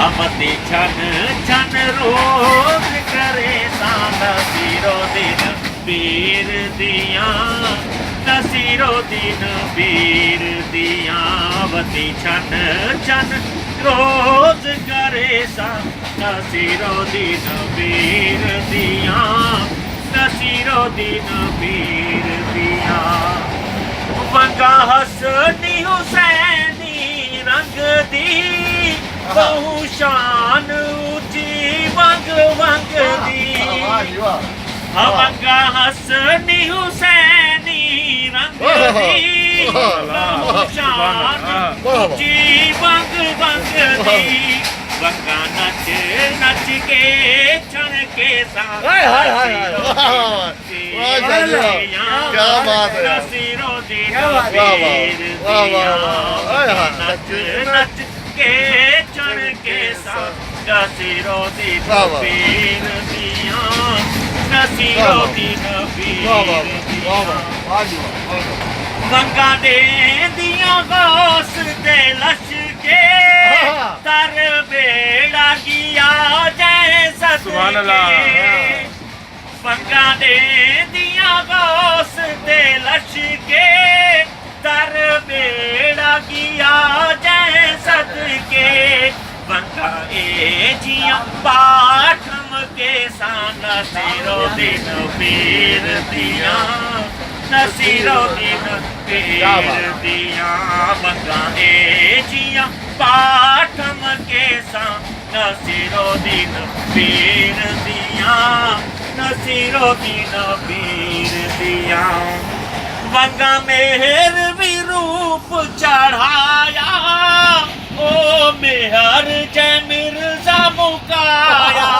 अमती छन छन रोज करे नसीरो दिन पीर दिया नसीरो दिन पीर दिया वती छन छन रोज करे नसीरो दिन पीर दिया नसीरो दिन पीर दिया वंगा हसनी हुसैनी रंग दी बहु शान ऊंची वंग वंग दी वंगा हसनी हुसैनी रंग दी बहु शान ऊंची वंग वंग दी वंगा नच नच के छण के साथ क्या बात है नसीरो दिन पीर दिया नच नच के चढ़ के साथ नसीरो दिन पीर दिया नसीरो दिन पीर दिया वंगा दे दिया गौस दे लश के तर बेड़ा किया जय सत के वंगा दे दिया गौस दे लश के तर बेड़ा किया जय सत के वंगा ए जिया पाठम के सान नसीरो दिन पीर दिया नसीरो दिन पीर दिया वंगा ए जिया पाठम के सान नसीरो दिन पीर दिया नसीरो दिन पीर दिया वंगा मेहर भी रूप चढ़ाया ओ मेहर जय मिर्जा मुकाया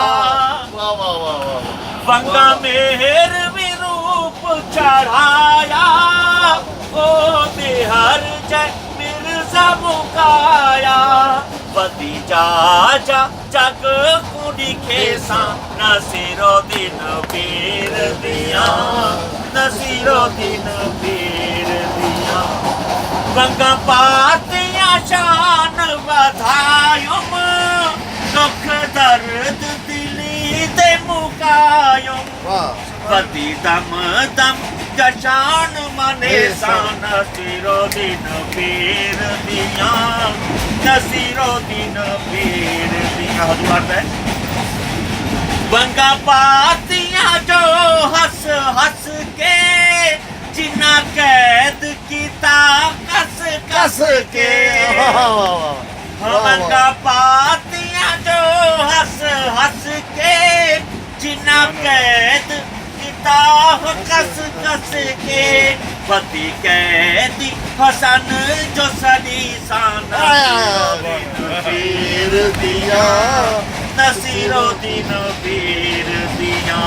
वंगा मेहर भी रूप चढ़ाया ओ मेहर जय मिर्जा मुकाया पति जा जा जग कुड़ी खेसा नसीरो दिन पीर दिया नसीरो दिन पीर दिया वंगा पातिया शान बधायुम दुख दर्द दिली दे मुकायुम पति दम दम जशान मने सा नसीरो दिन पीर दिया नसीरो दिन पीर दिया वंगा पातिया जो हंस हंस के जिन्ना कैद किता कस कस के वंगा पातिया जो हंस हंस के जिन्ना कैद किता कस कस के पति कैदी हसन जो सदी सान पीर दिया नसीरो दिन पीर दिया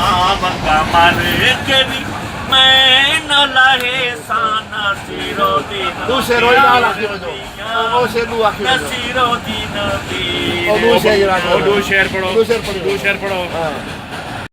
वंगा मर के भी मैं न लहे सा नसीरो दिन नसीरो दिन पीर दो शेर पढ़ो